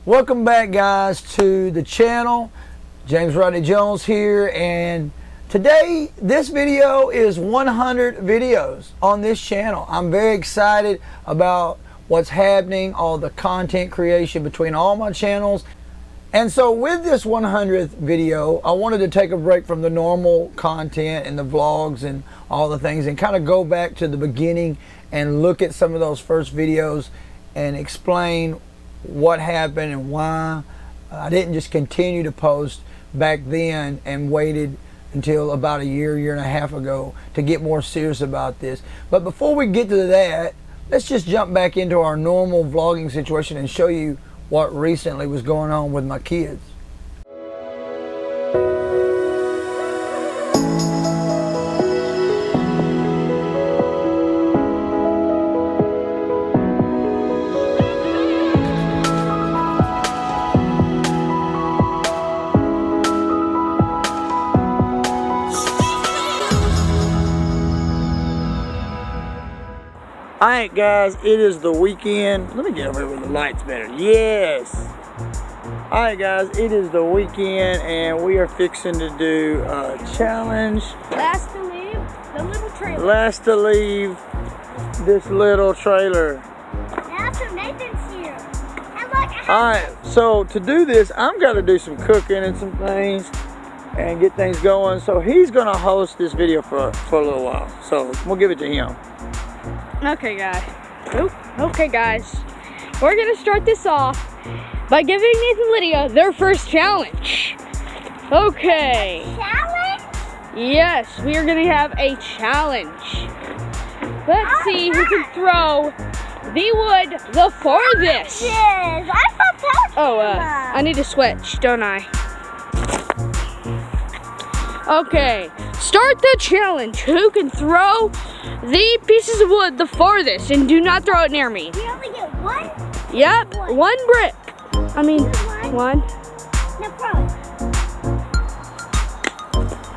Welcome back, guys, to the channel. James Rodney Jones here, and today this video is 100 videos on this channel. I'm very excited about what's happening, all the content creation between all my channels. And so with this 100th video, I wanted to take a break from the normal content and the vlogs and all the things and kind of go back to the beginning and look at some of those first videos and explain what happened and why I didn't just continue to post back then and waited until about a year and a half ago to get more serious about this. But before we get to that, let's just jump back into our normal vlogging situation and show you what recently was going on with my kids. Alright guys, it is the weekend. Let me get over here where the light's better. Yes! Alright guys, it is the weekend and we are fixing to do a challenge. Last to leave the little trailer. Last to leave this little trailer. After Nathan's here. And look, Alright, so to do this, I'm going to do some cooking and some things and get things going. So he's going to host this video for a little while. So we'll give it to him. Okay guys, we're gonna start this off by giving Nathan and Lydia their first challenge. Okay. Challenge? Yes, we are gonna have a challenge. Let's see who can throw the wood the farthest. Yes, I thought that was I need to switch, don't I? Okay, start the challenge. Who can throw the pieces of wood the farthest, and do not throw it near me. You only get one? Yep, one brick. I mean, one. No problem.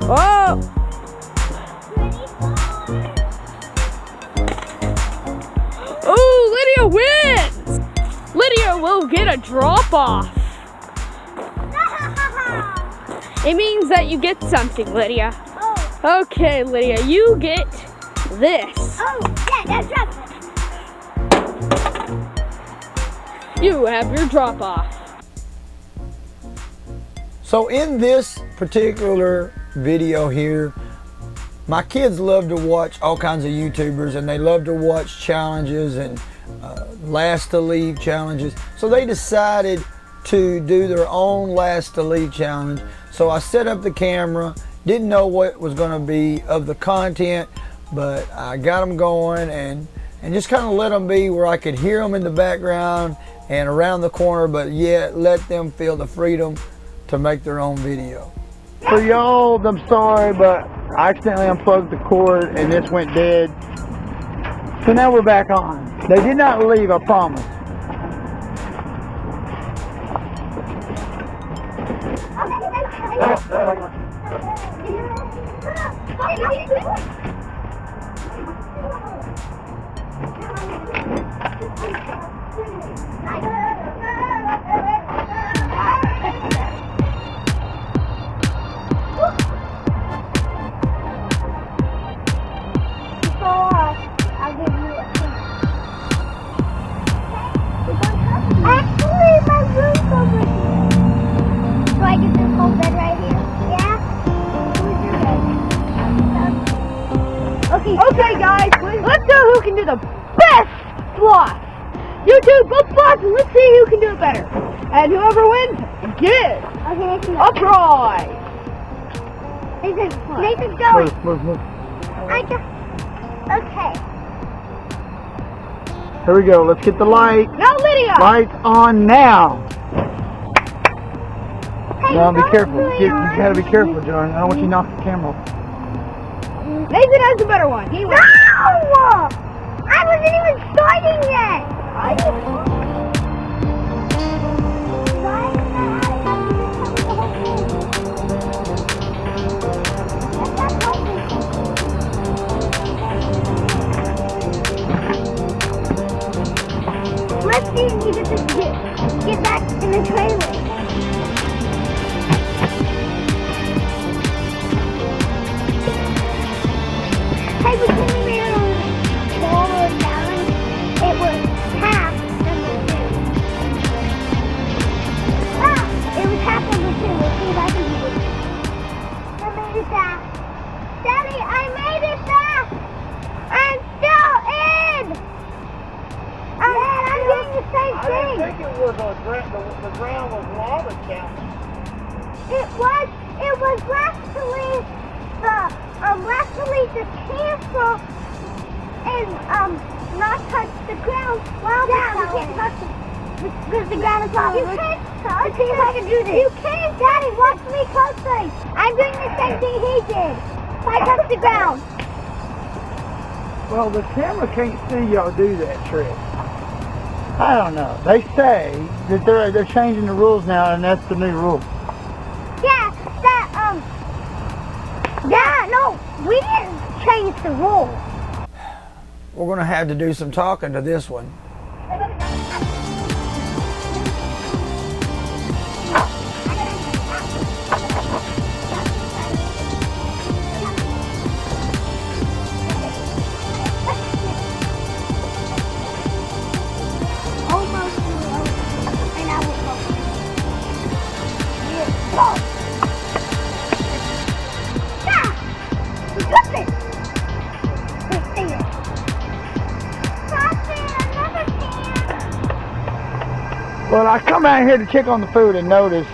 Oh! Oh, Lydia wins! Lydia will get a drop off. It means that you get something, Lydia. Oh. Okay, Lydia, you get this. Oh, yeah, that's right. You have your drop off. So in this particular video here, my kids love to watch all kinds of YouTubers and they love to watch challenges and last to leave challenges. So they decided to do their own last to leave challenge. So I set up the camera, didn't know what was going to be of the content, but I got them going and just kind of let them be where I could hear them in the background and around the corner, but yet let them feel the freedom to make their own video. For y'all, I'm sorry, but I accidentally unplugged the cord and this went dead. So now we're back on. They did not leave, I promise. Actually, my room's over here. So I get this whole bed right here? Yeah? Where's your bed? Okay. Okay, guys, let's know who can do the best floss. You two, both floss, and let's see who can do it better. And whoever wins, gets Okay, a prize. Nathan's going. Look. I just... Okay. Here we go, let's get the light. Now, Lydia. Lights on now. Hey, Now be don't careful. do You yours. gotta be careful, John. I don't want you to knock the camera off. Nathan has the better one. He wins. No! I wasn't even starting yet. I just... Why is that? I have to tell the whole thing. That's not helping. Let's see if you get get back in the trailer. Hey, but when we made it on smaller challenge, it was half number 2. Ah, it was half number 2. Let's see if I can do it. I made it back. Daddy, I made it back. I'm still in. I'm doing the same I thing. didn't think it was the ground was lava challenge. It was actually the cancel and not touch the ground. Wow, yeah, we can't touch it because the ground is lava. You can't touch. Let's see if I can do this. You can't, Daddy. Watch me closely. I'm doing the same thing he did. If I touch the ground. Well, the camera can't see y'all do that trick. I don't know. They say that they're changing the rules now, and that's the new rule. Yeah, yeah, no, we didn't change the rule. We're going to have to do some talking to this one. Almost and I will go. Yeah, go. Yeah, flip it. Let's see it. Another can. Well, I come out here to check on the food and notice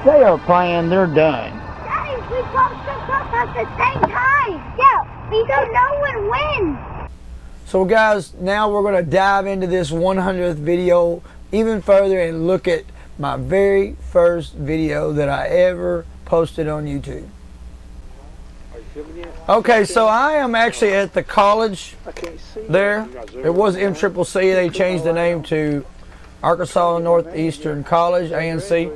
they are playing. They're done. Daddy, we both took up at the same time. Yeah, because no one wins. So guys, now we're going to dive into this 100th video even further and look at my very first video that I ever posted on YouTube. Okay, so I am actually at the college there. It was MCCC. They changed the name to Arkansas Northeastern College, ANC.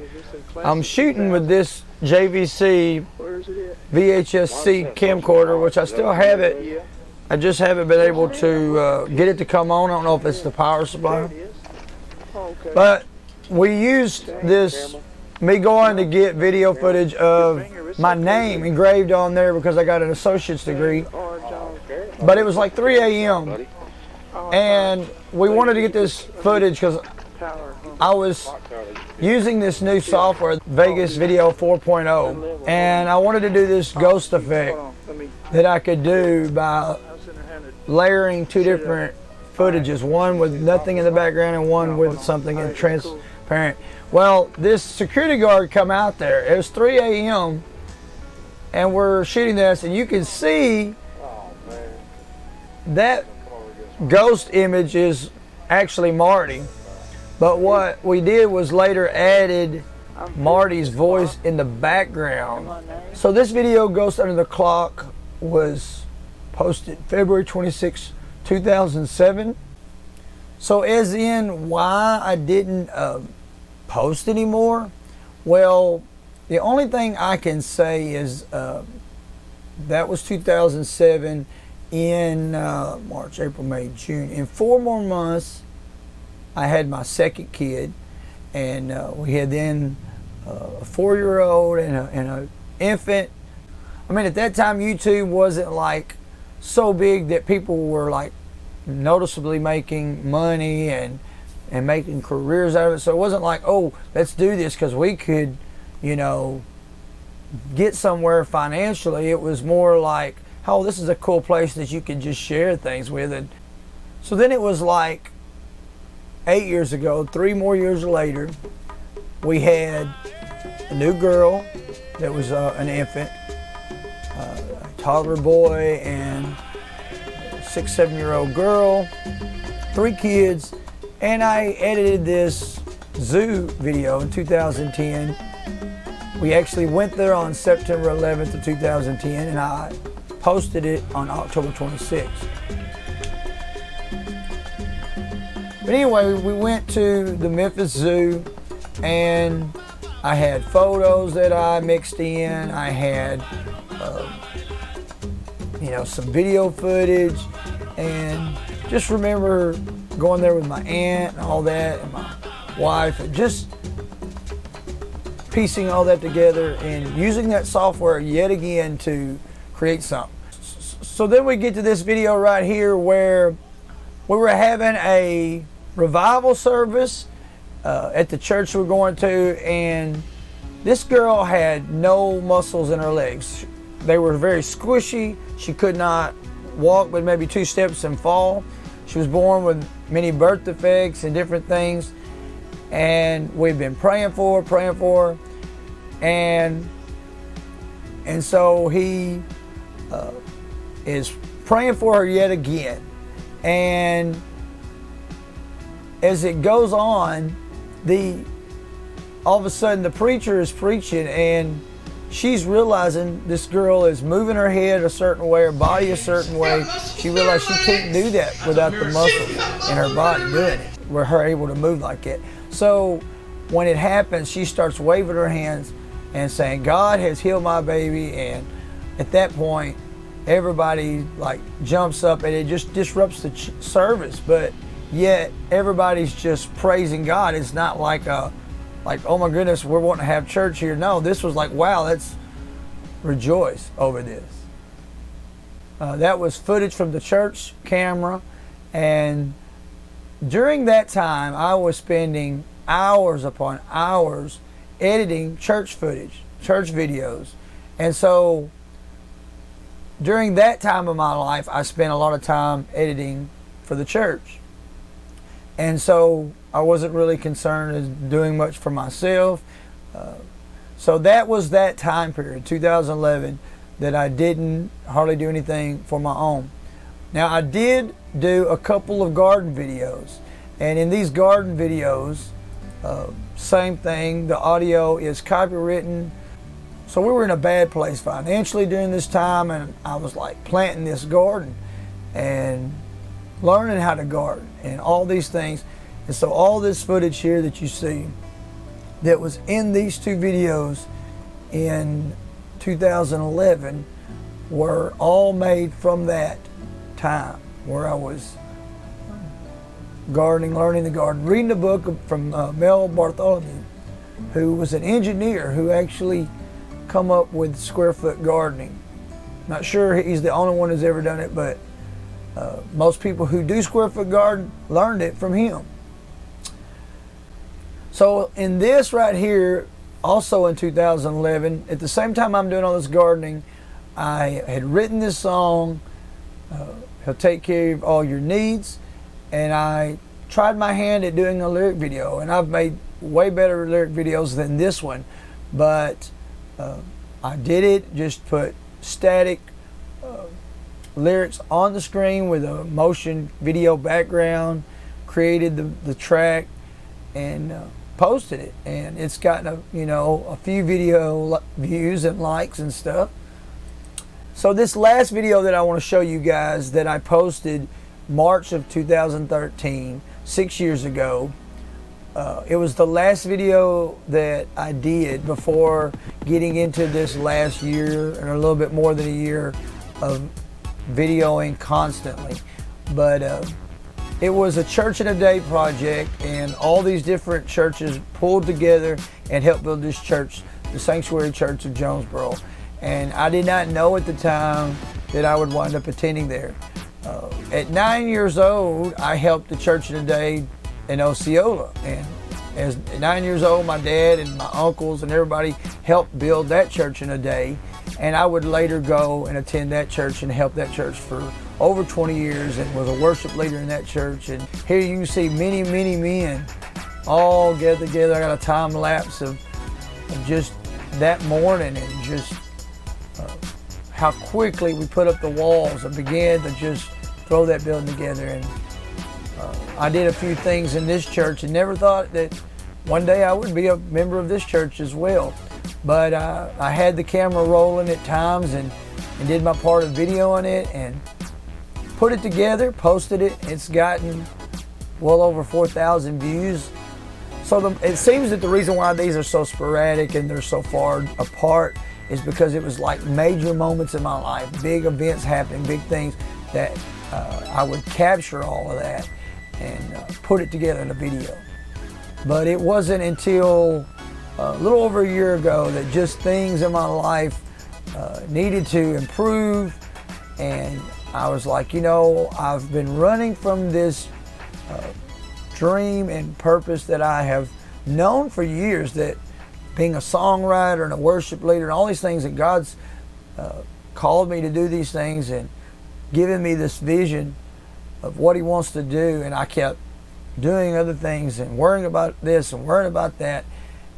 I'm shooting with this JVC VHS-C camcorder, which I still have it. I just haven't been able to get it to come on. I don't know if it's the power supply. But we used this, me going to get video footage of my name engraved on there because I got an associate's degree. But it was like 3 a.m. and we wanted to get this footage because I was using this new software, Vegas Video 4.0, and I wanted to do this ghost effect that I could do by layering 2 different footages, one with nothing in the background and one with something in transparent. Well, this security guard come out there. It was 3 a.m. and we're shooting this, and you can see that ghost image is actually Marty. But what we did was later added Marty's voice in the background. So this video, Ghost Under the Clock, was posted February 26, 2007. So as in why I didn't post anymore, well, the only thing I can say is that was 2007 in March, April, May, June. In 4 more months, I had my second kid, and we had then a 4-year-old and an infant. I mean, at that time, YouTube wasn't like so big that people were like noticeably making money and making careers out of it. So it wasn't like, oh, let's do this because we could, you know, get somewhere financially. It was more like, oh, this is a cool place that you can just share things with. And so then it was like 8 years ago, 3 more years later, we had a new girl that was an infant, a toddler boy, and a 6-7-year-old girl, 3 kids, and I edited this zoo video in 2010. We actually went there on September 11th of 2010, and I posted it on October 26th. But anyway, we went to the Memphis Zoo, and I had photos that I mixed in. I had, you know, some video footage, and just remember going there with my aunt and all that, and my wife, just piecing all that together and using that software yet again to create something. So then we get to this video right here where we were having a revival service at the church we're going to, and this girl had no muscles in her legs. They were very squishy. She could not walk but maybe 2 steps and fall. She was born with many birth defects and different things, and we've been praying for her, and so he is praying for her yet again. And as it goes on, all of a sudden the preacher is preaching, and she's realizing this girl is moving her head a certain way, her body a certain way. She realized she can't do that without the muscles in her body doing it, where her able to move like that. So when it happens, she starts waving her hands and saying, "God has healed my baby." And at that point, everybody like jumps up, and it just disrupts the service. But yet everybody's just praising God. It's not like oh my goodness, we're wanting to have church here. No, this was like, wow, let's rejoice over this. That was footage from the church camera, and during that time I was spending hours upon hours editing church footage, church videos. And so during that time of my life, I spent a lot of time editing for the church. And so I wasn't really concerned as doing much for myself. So that was that time period, 2011, that I didn't hardly do anything for my own. Now I did do a couple of garden videos. And in these garden videos, same thing, the audio is copywritten. So we were in a bad place financially during this time, and I was like planting this garden and learning how to garden and all these things. And so all this footage here that you see that was in these 2 videos in 2011 were all made from that time where I was gardening, learning the garden, reading a book from Mel Bartholomew, who was an engineer who actually come up with square foot gardening. Not sure he's the only one who's ever done it, but most people who do square foot garden learned it from him. So in this right here, also in 2011, at the same time I'm doing all this gardening, I had written this song, He'll Take Care of All Your Needs, and I tried my hand at doing a lyric video, and I've made way better lyric videos than this one, but I did it, just put static lyrics on the screen with a motion video background, created the track, and posted it, and it's gotten a few video views and likes and stuff. So this last video that I want to show you guys that I posted March of 2013, 6 years ago, it was the last video that I did before getting into this last year and a little bit more than a year of videoing constantly. But it was a church in a day project, and all these different churches pulled together and helped build this church, the Sanctuary Church of Jonesboro. And I did not know at the time that I would wind up attending there. At 9 years old, I helped the church in a day in Osceola, and as 9 years old, my dad and my uncles and everybody helped build that church in a day, and I would later go and attend that church and help that church for over 20 years and was a worship leader in that church. And here you can see many men all gathered together. I got a time lapse of just that morning, and just how quickly we put up the walls and began to just throw that building together. And I did a few things in this church and never thought that one day I would be a member of this church as well. But I had the camera rolling at times and did my part of videoing it and put it together, posted it. It's gotten well over 4,000 views. So it seems that the reason why these are so sporadic and they're so far apart is because it was like major moments in my life, big events happening, big things that I would capture all of that and put it together in a video. But it wasn't until a little over a year ago that just things in my life needed to improve, and I was like, you know, I've been running from this dream and purpose that I have known for years, that being a songwriter and a worship leader and all these things, that God's called me to do these things and given me this vision of what He wants to do, and I kept doing other things and worrying about this and worrying about that,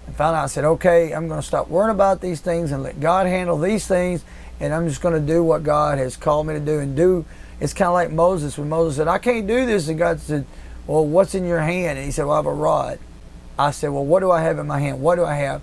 and finally I said, okay, I'm going to stop worrying about these things and let God handle these things, and I'm just going to do what God has called me to do. And do, it's kind of like Moses, when Moses said, I can't do this, and God said, well, what's in your hand? And he said, well, I have a rod. I said, well, what do I have in my hand? What do I have?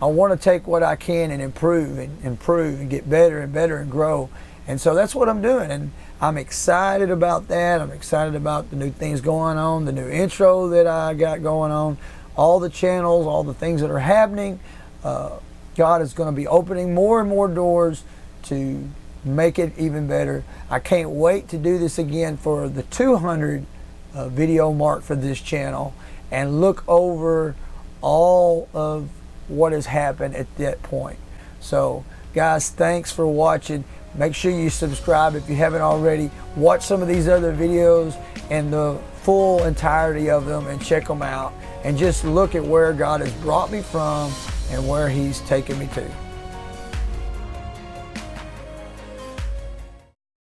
I want to take what I can and improve and get better and better and grow. And so that's what I'm doing, and I'm excited about that. I'm excited about the new things going on, the new intro that I got going on, all the channels, all the things that are happening. God is going to be opening more and more doors to make it even better. I can't wait to do this again for the 200 video mark for this channel and look over all of what has happened at that point. So guys, thanks for watching. Make sure you subscribe if you haven't already. Watch some of these other videos and the full entirety of them, and check them out, and just look at where God has brought me from and where He's taken me to.